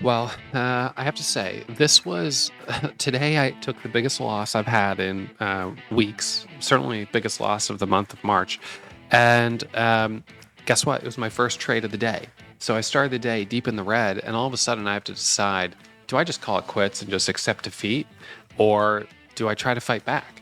Well, I have to say, this was today. I took the biggest loss I've had in weeks. Certainly, biggest loss of the month of March. And guess what? It was my first trade of the day. So I started the day deep in the red, and all of a sudden, I have to decide: do I just call it quits and just accept defeat, or do I try to fight back?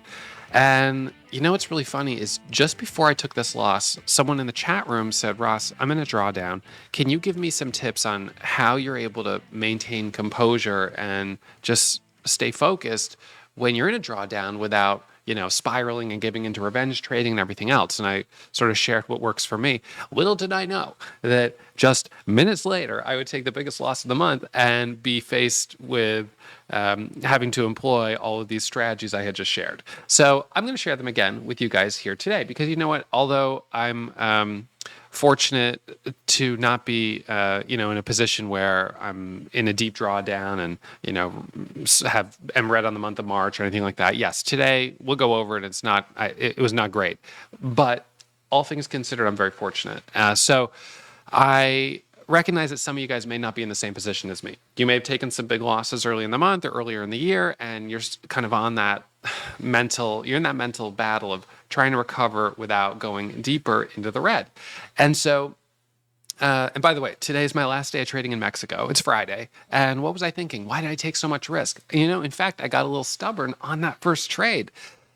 And you know what's really funny is just before I took this loss, someone in the chat room said, Ross, I'm in a drawdown. Can you give me some tips on how you're able to maintain composure and just stay focused when you're in a drawdown without, spiraling and giving into revenge trading and everything else? And I sort of shared what works for me. Little did I know that just minutes later, I would take the biggest loss of the month and be faced with having to employ all of these strategies I had just shared. So I'm going to share them again with you guys here today because you know what? Although I'm fortunate to not be, in a position where I'm in a deep drawdown and am red on the month of March or anything like that. Yes, today we'll go over it. It's not. It was not great, but all things considered, I'm very fortunate. So I recognize that some of you guys may not be in the same position as me. You may have taken some big losses early in the month or earlier in the year, and you're kind of on that you're in that mental battle of trying to recover without going deeper into the red. And so, and by the way, today's my last day of trading in Mexico. It's Friday. And what was I thinking? Why did I take so much risk? In fact, I got a little stubborn on that first trade.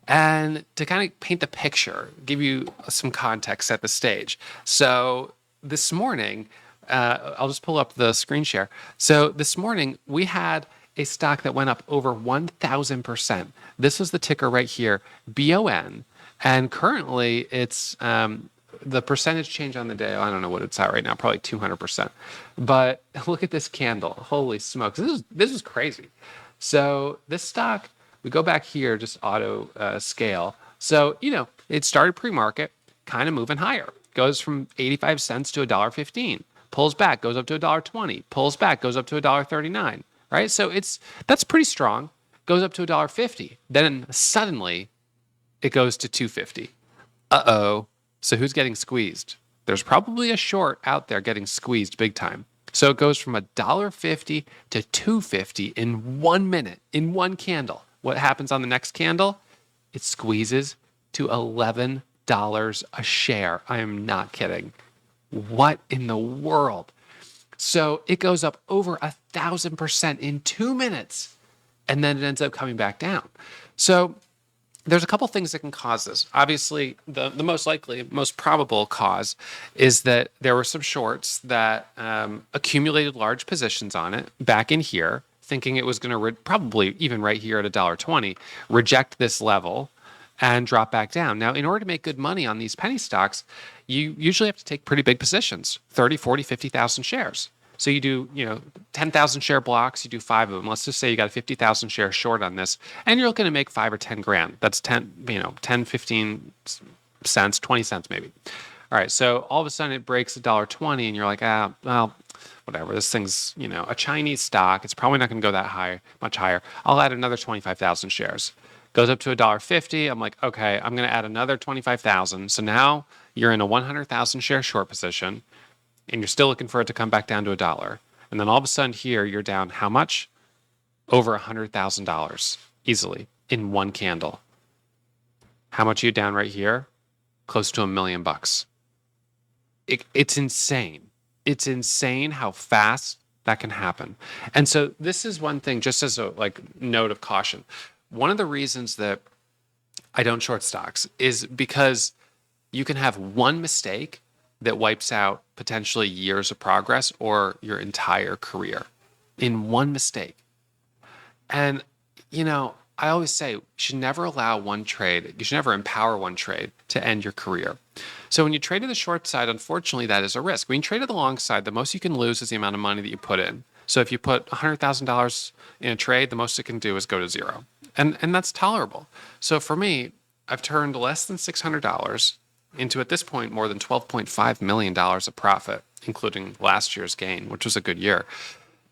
And to kind of paint the picture, give you some context, set the stage. So this morning, I'll just pull up the screen share. So this morning, we had a stock that went up over 1,000%. This was the ticker right here, BON. And currently, it's the percentage change on the day. I don't know what it's at right now, probably 200%. But look at this candle. Holy smokes. This is crazy. So this stock, we go back here, just auto scale. So, it started pre-market, kind of moving higher. Goes from 85 cents to $1.15. Pulls back, goes up to $1.20. Pulls back, goes up to $1.39. Right? So that's pretty strong. Goes up to $1.50. Then suddenly it goes to $2.50. Uh-oh. So who's getting squeezed? There's probably a short out there getting squeezed big time. So it goes from $1.50 to $2.50 in 1 minute, in one candle. What happens on the next candle? It squeezes to $11 a share. I am not kidding. What in the world? So it goes up over 1,000% in 2 minutes, and then it ends up coming back down. So there's a couple things that can cause this. Obviously, the most likely, most probable cause is that there were some shorts that accumulated large positions on it back in here, thinking it was going to probably even right here at $1.20, reject this level and drop back down. Now, in order to make good money on these penny stocks, you usually have to take pretty big positions, 30, 40, 50,000 shares. So you do, 10,000 share blocks, you do 5 of them. Let's just say you got a 50,000 share short on this, and you're looking to make 5 or 10 grand. That's 10, 15 cents, 20 cents maybe. All right, so all of a sudden it breaks $1.20, and you're like, well, whatever. This thing's, a Chinese stock. It's probably not going to go that high, much higher. I'll add another 25,000 shares. Goes up to $1.50. I'm like, okay, I'm going to add another 25,000. So now you're in a 100,000 share short position, and you're still looking for it to come back down to $1. And then all of a sudden here, you're down how much? Over $100,000 easily in one candle. How much are you down right here? Close to $1 million. It's insane. It's insane how fast that can happen. And so this is one thing, just as a note of caution. One of the reasons that I don't short stocks is because you can have one mistake that wipes out potentially years of progress or your entire career in one mistake. And, I always say you should never allow one trade, you should never empower one trade to end your career. So when you trade to the short side, unfortunately, that is a risk. When you trade to the long side, the most you can lose is the amount of money that you put in. So if you put $100,000 in a trade, the most it can do is go to zero. And that's tolerable. So for me, I've turned less than $600 into, at this point, more than $12.5 million of profit, including last year's gain, which was a good year.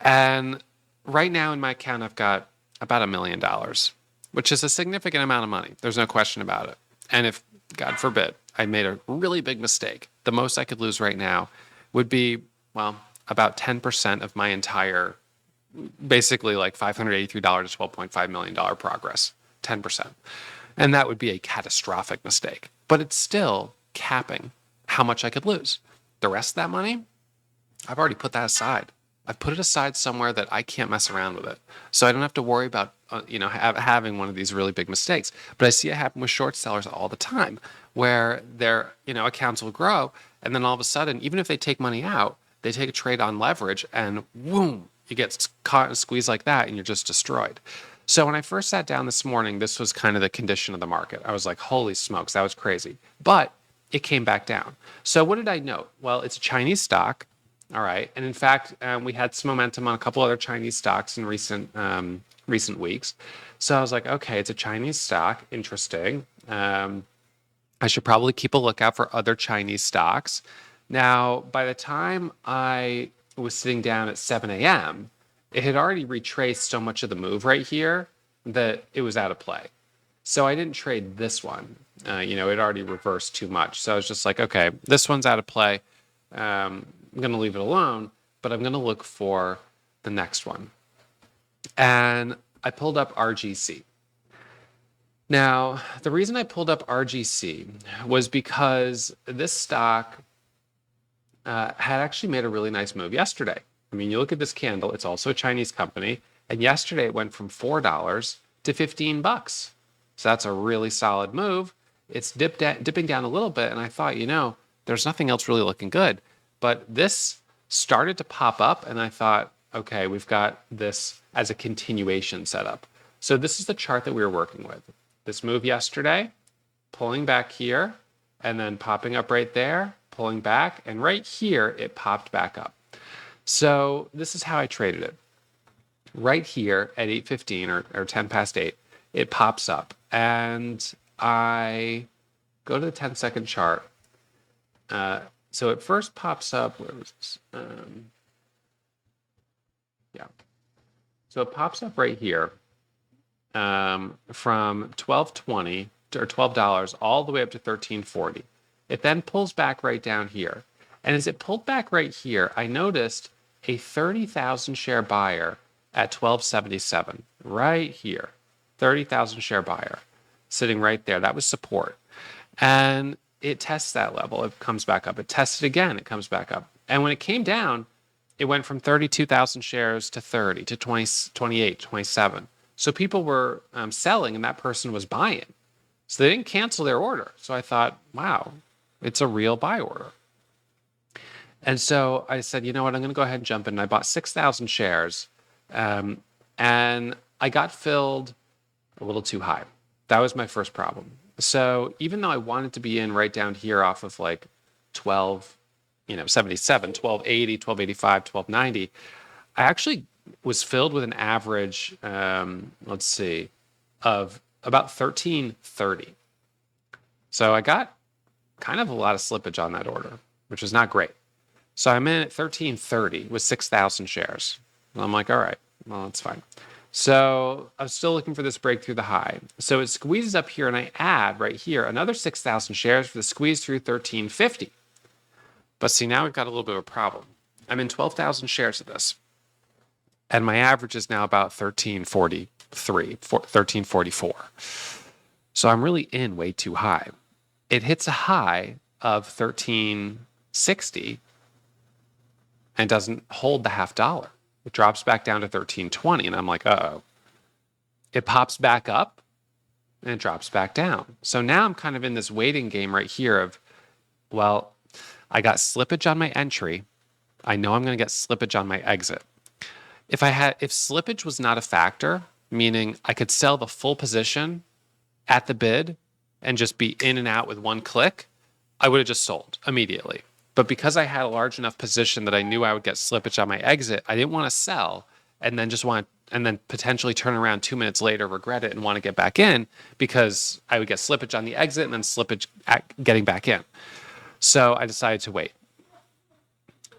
And right now in my account, I've got about $1 million, which is a significant amount of money. There's no question about it. And if, God forbid, I made a really big mistake, the most I could lose right now would be, well, about 10% of my entire basically like $583 to $12.5 million progress, 10%. And that would be a catastrophic mistake. But it's still capping how much I could lose. The rest of that money, I've already put that aside. I've put it aside somewhere that I can't mess around with it. So I don't have to worry about, having one of these really big mistakes. But I see it happen with short sellers all the time where their, accounts will grow. And then all of a sudden, even if they take money out, they take a trade on leverage and boom, you get caught in a squeeze like that and you're just destroyed. So when I first sat down this morning, this was kind of the condition of the market. I was like, holy smokes, that was crazy. But it came back down. So what did I note? Well, it's a Chinese stock. All right. And in fact, we had some momentum on a couple other Chinese stocks in recent weeks. So I was like, okay, it's a Chinese stock. Interesting. I should probably keep a lookout for other Chinese stocks. Now, by the time I was sitting down at 7 a.m., it had already retraced so much of the move right here that it was out of play. So I didn't trade this one. It already reversed too much. So I was just like, okay, this one's out of play. I'm going to leave it alone, but I'm going to look for the next one. And I pulled up RGC. Now, the reason I pulled up RGC was because this stock had actually made a really nice move yesterday. I mean, you look at this candle, it's also a Chinese company. And yesterday it went from $4 to $15. So that's a really solid move. It's dipping down a little bit. And I thought, there's nothing else really looking good. But this started to pop up. And I thought, okay, we've got this as a continuation setup. So this is the chart that we were working with. This move yesterday, pulling back here, and then popping up right there, pulling back. And right here, it popped back up. So this is how I traded it. Right here at 8:15 or 10 past 8, it pops up. And I go to the 10-second chart. So it first pops up. Where was this? Yeah. So it pops up right here from 12.20 or $12 all the way up to 13.40. It then pulls back right down here. And as it pulled back right here, I noticed a 30,000 share buyer at 12.77 right here. 30,000 share buyer sitting right there. That was support. And it tests that level. It comes back up. It tests it again. It comes back up. And when it came down, it went from 32,000 shares to 30 to 20, 28, 27. So people were selling and that person was buying. So they didn't cancel their order. So I thought, wow, it's a real buy order. And so I said, you know what, I'm going to go ahead and jump in. And I bought 6,000 shares and I got filled a little too high. That was my first problem. So even though I wanted to be in right down here off of like 1277, 1280, 1285, 1290, I actually was filled with an average, of about 1330. So I got kind of a lot of slippage on that order, which is not great. So I'm in at 1330 with 6,000 shares. And I'm like, all right, well, that's fine. So I'm still looking for this break through the high. So it squeezes up here and I add right here another 6,000 shares for the squeeze through 1350. But see, now we've got a little bit of a problem. I'm in 12,000 shares of this. And my average is now about 1344. So I'm really in way too high. It hits a high of 1360 and doesn't hold the $0.50. It drops back down to 1320 and I'm like, uh-oh. It pops back up and it drops back down. So now I'm kind of in this waiting game right here of, well, I got slippage on my entry. I know I'm going to get slippage on my exit. If slippage was not a factor, meaning I could sell the full position at the bid and just be in and out with one click, I would have just sold immediately. But because I had a large enough position that I knew I would get slippage on my exit, I didn't want to sell and then potentially turn around 2 minutes later, regret it and want to get back in because I would get slippage on the exit and then slippage getting back in. So I decided to wait.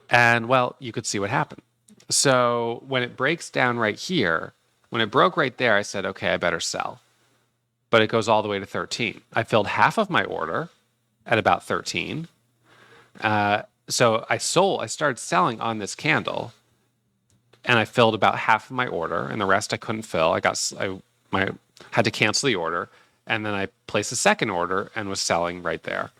And well, you could see what happened. So when it breaks down right here, when it broke right there, I said, okay, I better sell. But it goes all the way to 13. I filled half of my order at about 13. So I started selling on this candle. and I filled about half of my order, and the rest I couldn't fill. I had to cancel the order, and then I placed a second order and was selling right there.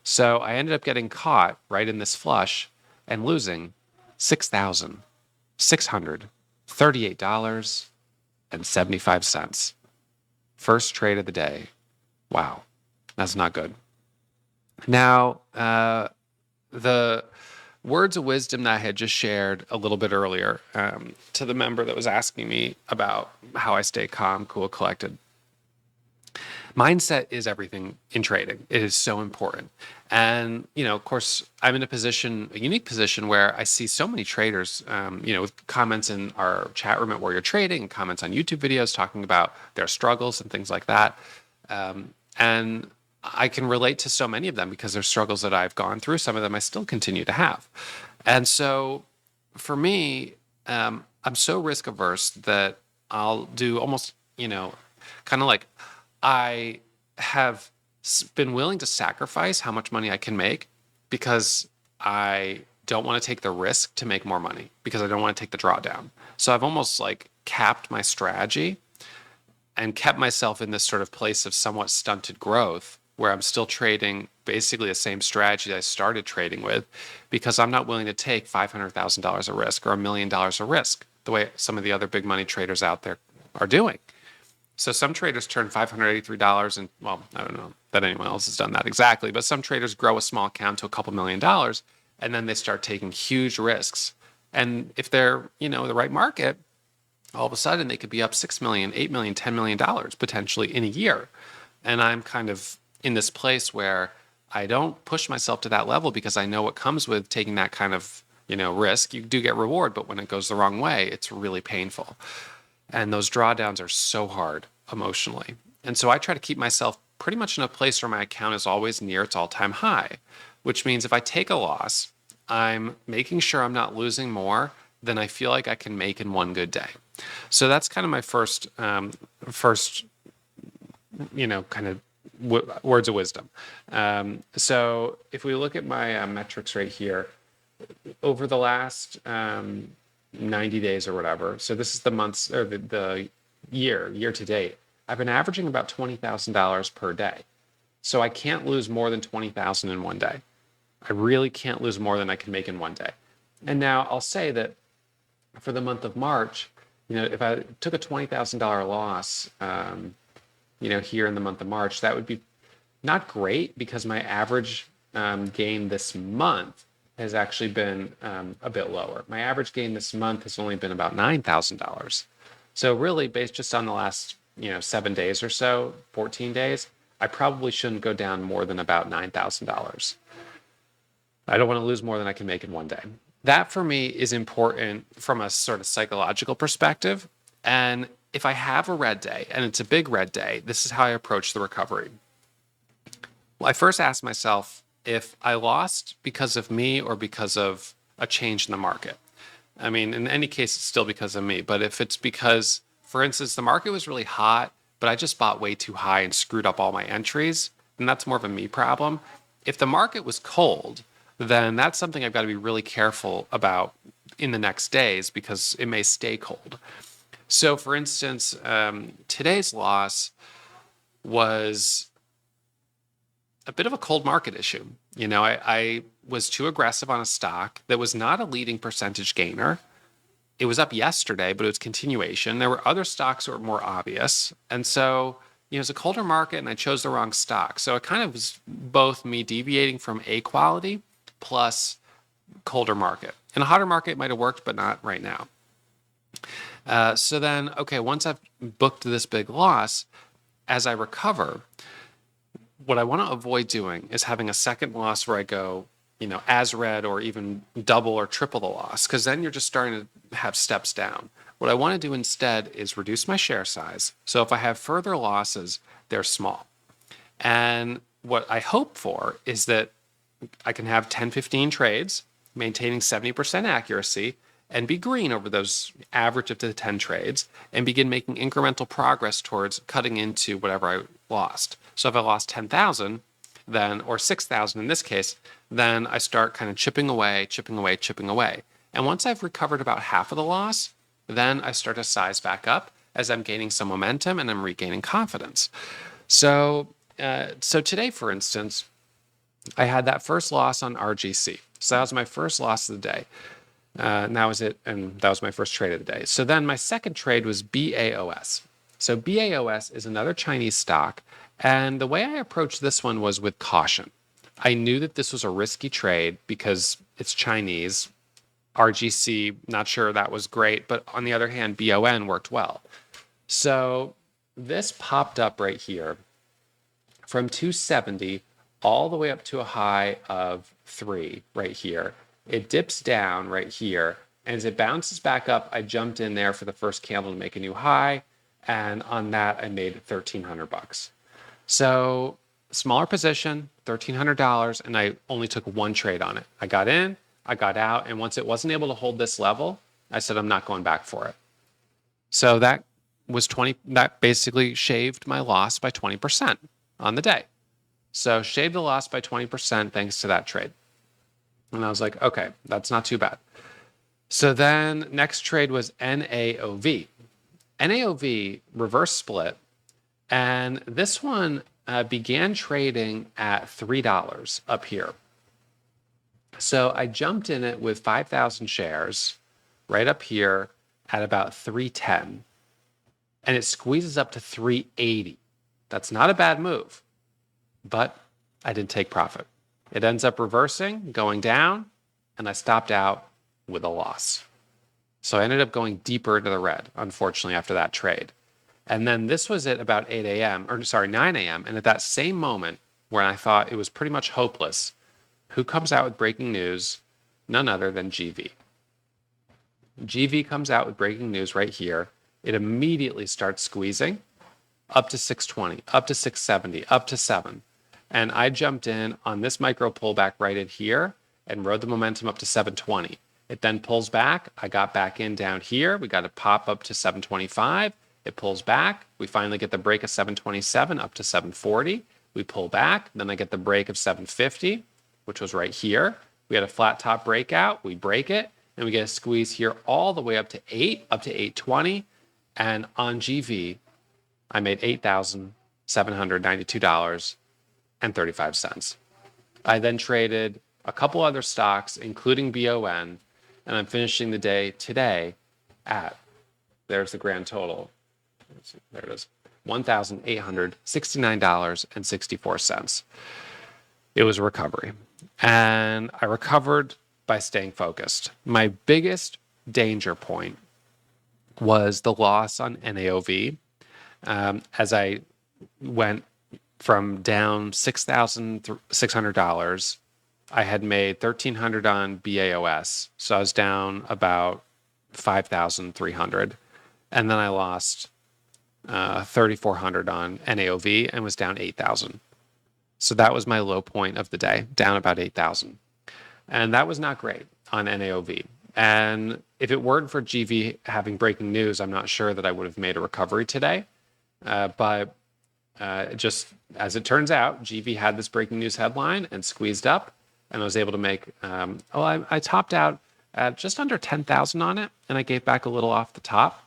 So I ended up getting caught right in this flush and losing $6,638.75. First trade of the day. Wow, that's not good. Now, the words of wisdom that I had just shared a little bit earlier to the member that was asking me about how I stay calm, cool, collected. Mindset is everything in trading. It is so important. And, of course, I'm in a unique position where I see so many traders, with comments in our chat room at Warrior Trading, and comments on YouTube videos talking about their struggles and things like that. And I can relate to so many of them because they're struggles that I've gone through. Some of them I still continue to have. And so for me, I'm so risk averse that I'll do almost, kind of like I have been willing to sacrifice how much money I can make because I don't want to take the risk to make more money because I don't want to take the drawdown. So I've almost like capped my strategy and kept myself in this sort of place of somewhat stunted growth where I'm still trading basically the same strategy I started trading with because I'm not willing to take $500,000 of risk or $1 million of risk the way some of the other big money traders out there are doing. So some traders turn $583 and, well, I don't know that anyone else has done that exactly, but some traders grow a small account to a couple $1 million and then they start taking huge risks. And if they're, the right market, all of a sudden they could be up 6 million, 8 million, $10 million potentially in a year. And I'm kind of in this place where I don't push myself to that level because I know what comes with taking that kind of, risk. You do get reward, but when it goes the wrong way, it's really painful. And those drawdowns are so hard emotionally. And so I try to keep myself pretty much in a place where my account is always near its all-time high, which means if I take a loss, I'm making sure I'm not losing more than I feel like I can make in one good day. So that's kind of my first, kind of words of wisdom. So if we look at my metrics right here, over the last 90 days or whatever, so this is the months or the year to date, I've been averaging about $20,000 per day. So I can't lose more than $20,000 in one day. I really can't lose more than I can make in one day. And now I'll say that for the month of March, if I took a $20,000 loss, here in the month of March, that would be not great because my average gain this month has actually been a bit lower. My average gain this month has only been about $9,000. So really, based just on the last 7 days or so, 14 days, I probably shouldn't go down more than about $9,000. I don't want to lose more than I can make in one day. That for me is important from a sort of psychological perspective. And if I have a red day, and it's a big red day, this is how I approach the recovery. Well, I first ask myself if I lost because of me or because of a change in the market. I mean, in any case, it's still because of me. But if it's because, for instance, the market was really hot, but I just bought way too high and screwed up all my entries, then that's more of a me problem. If the market was cold, then that's something I've got to be really careful about in the next days because it may stay cold. So, for instance, today's loss was a bit of a cold market issue. I was too aggressive on a stock that was not a leading percentage gainer. It was up yesterday, but it was continuation. There were other stocks that were more obvious. And so, it was a colder market and I chose the wrong stock. So it kind of was both me deviating from A quality plus colder market. In a hotter market, it might have worked, but not right now. So then, okay, once I've booked this big loss, as I recover, what I want to avoid doing is having a second loss where I go, as red or even double or triple the loss, because then you're just starting to have steps down. What I want to do instead is reduce my share size. So if I have further losses, they're small. And what I hope for is that I can have 10, 15 trades, maintaining 70% accuracy, and be green over those average of the 10 trades and begin making incremental progress towards cutting into whatever I lost. So if I lost 10,000, then, or 6,000 in this case, then I start kind of chipping away. And once I've recovered about half of the loss, then I start to size back up as I'm gaining some momentum and I'm regaining confidence. So today, for instance, I had that first loss on RGC. So that was my first loss of the day. And that was it. And that was my first trade of the day. So then my second trade was BAOS. So BAOS is another Chinese stock. And the way I approached this one was with caution. I knew that this was a risky trade because it's Chinese. RGC, not sure that was great. But on the other hand, BON worked well. So this popped up right here from 270 all the way up to a high of 3 right here. It dips down right here. And as it bounces back up, I jumped in there for the first candle to make a new high. And on that, I made $1,300. So smaller position, $1,300, and I only took one trade on it. I got in, I got out, and once it wasn't able to hold this level, I said, I'm not going back for it. So that was 20, that basically shaved my loss by 20% on the day. So shaved the loss by 20% thanks to that trade. And I was like, okay, that's not too bad. So then next trade was NAOV. NAOV reverse split. And this one began trading at $3 up here. So I jumped in it with 5,000 shares right up here at about 310. And it squeezes up to 380. That's not a bad move, but I didn't take profit. It ends up reversing, going down, and I stopped out with a loss. So I ended up going deeper into the red, unfortunately, after that trade. And then this was at about 9 a.m. And at that same moment where I thought it was pretty much hopeless, who comes out with breaking news? None other than GV. GV comes out with breaking news right here. It immediately starts squeezing up to 620, up to 670, up to 7. And I jumped in on this micro pullback right in here and rode the momentum up to 720. It then pulls back. I got back in down here. We got a pop up to 725. It pulls back. We finally get the break of 727 up to 740. We pull back. Then I get the break of 750, which was right here. We had a flat top breakout. We break it. And we get a squeeze here all the way up to 8, up to 820. And on GV, I made $8,792.35. I then traded a couple other stocks, including BON, and I'm finishing the day today at, there's the grand total. There it is, $1,869.64. It was a recovery. And I recovered by staying focused. My biggest danger point was the loss on NAOV. As I went from down $6,600, I had made $1,300 on BAOS. So I was down about $5,300. And then I lost $3,400 on NAOV and was down $8,000. So that was my low point of the day, down about $8,000. And that was not great on NAOV. And if it weren't for GV having breaking news, I'm not sure that I would have made a recovery today. But just as it turns out, GV had this breaking news headline and squeezed up, and I was able to make, I topped out at just under 10,000 on it, and I gave back a little off the top,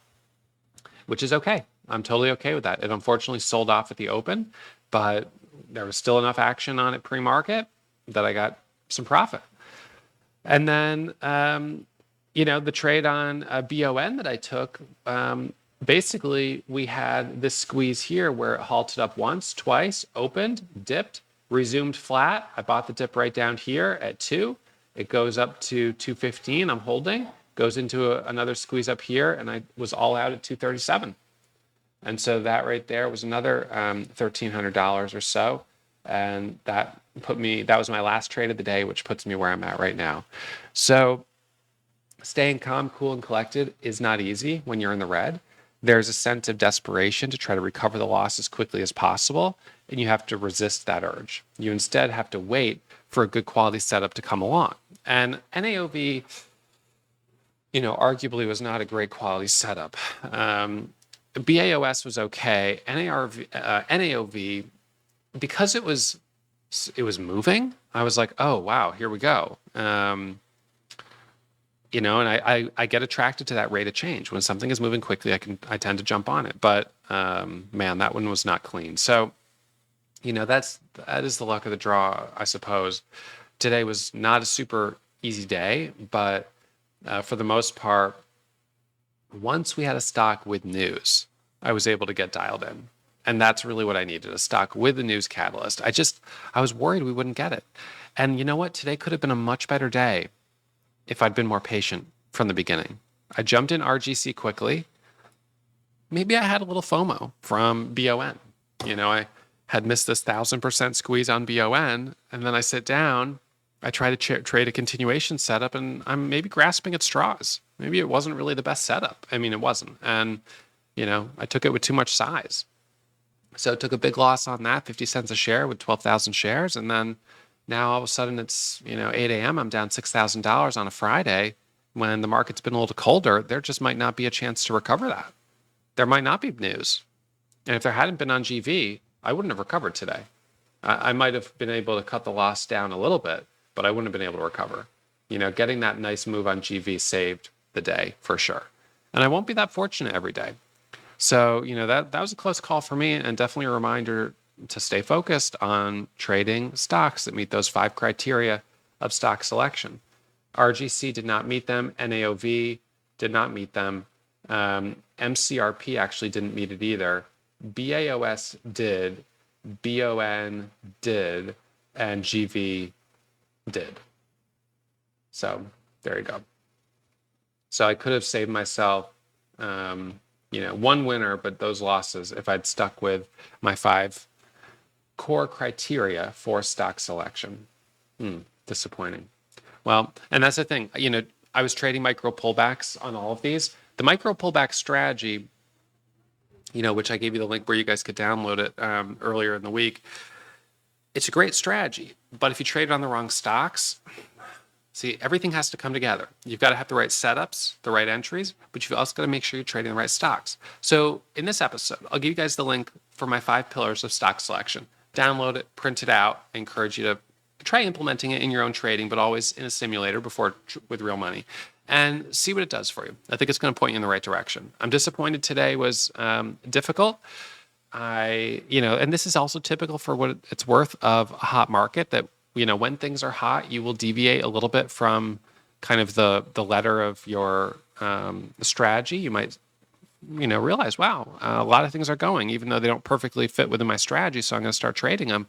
which is okay. I'm totally okay with that. It unfortunately sold off at the open, but there was still enough action on it pre-market that I got some profit. And then, the trade on BON that I took, basically we had this squeeze here where it halted up once, twice, opened, dipped, resumed flat. I bought the dip right down here at 2. It goes up to 215. I'm holding, goes into another squeeze up here, and I was all out at 237. And so that right there was another $1,300 or so. And that was my last trade of the day, which puts me where I'm at right now. So staying calm, cool, and collected is not easy when you're in the red. There's a sense of desperation to try to recover the loss as quickly as possible, and you have to resist that urge. You instead have to wait for a good quality setup to come along. And NAOV, arguably was not a great quality setup. BAOS was okay. NAOV, because it was moving, I was like, oh, wow, here we go. And I get attracted to that rate of change. When something is moving quickly, I tend to jump on it. But man, that one was not clean. So, that is the luck of the draw, I suppose. Today was not a super easy day, but for the most part, once we had a stock with news, I was able to get dialed in. And that's really what I needed, a stock with the news catalyst. I was worried we wouldn't get it. And you know what? Today could have been a much better day if I'd been more patient from the beginning. I jumped in RGC quickly. Maybe I had a little FOMO from BON. I had missed this 1,000% squeeze on BON, and then I sit down, I try to trade a continuation setup, and I'm maybe grasping at straws. Maybe it wasn't really the best setup. I mean, it wasn't. And, I took it with too much size. So took a big loss on that, 50 cents a share with 12,000 shares. And then now all of a sudden it's, 8 a.m. I'm down $6,000 on a Friday when the market's been a little colder. There just might not be a chance to recover that. There might not be news. And if there hadn't been on GV, I wouldn't have recovered today. I might have been able to cut the loss down a little bit, but I wouldn't have been able to recover. Getting that nice move on GV saved the day for sure. And I won't be that fortunate every day. So, that was a close call for me, and definitely a reminder to stay focused on trading stocks that meet those 5 criteria of stock selection. RGC did not meet them. NAOV did not meet them. MCRP actually didn't meet it either. BAOS did. BON did. And GV did. So there you go. So I could have saved myself one winner, but those losses if I'd stuck with my 5 core criteria for stock selection. Disappointing. Well, and that's the thing. I was trading micro pullbacks on all of these. The micro pullback strategy, which I gave you the link where you guys could download it earlier in the week. It's a great strategy, but if you trade on the wrong stocks, see, everything has to come together. You've got to have the right setups, the right entries, but you've also got to make sure you're trading the right stocks. So in this episode, I'll give you guys the link for my 5 pillars of stock selection. Download it, print it out. I encourage you to try implementing it in your own trading, but always in a simulator before with real money, and see what it does for you. I think it's going to point you in the right direction. I'm disappointed today was difficult. And this is also typical for what it's worth of a hot market that, when things are hot, you will deviate a little bit from kind of the letter of your strategy. You might, realize, wow, a lot of things are going, even though they don't perfectly fit within my strategy. So I'm going to start trading them.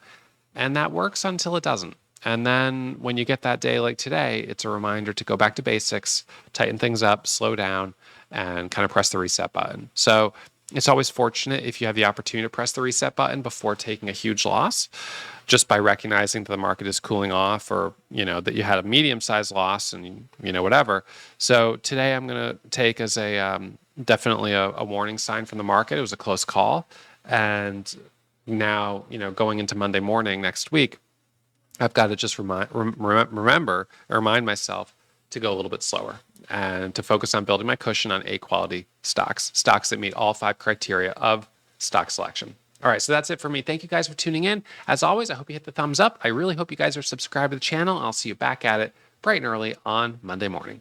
And that works until it doesn't. And then when you get that day like today, it's a reminder to go back to basics, tighten things up, slow down, and kind of press the reset button. So it's always fortunate if you have the opportunity to press the reset button before taking a huge loss, just by recognizing that the market is cooling off, or, that you had a medium-sized loss and, whatever. So today I'm going to take as a definitely a warning sign from the market. It was a close call. And now, going into Monday morning next week, I've got to just remind myself to go a little bit slower and to focus on building my cushion on A-quality stocks that meet all 5 criteria of stock selection. All right, so that's it for me. Thank you guys for tuning in. As always, I hope you hit the thumbs up. I really hope you guys are subscribed to the channel. I'll see you back at it bright and early on Monday morning.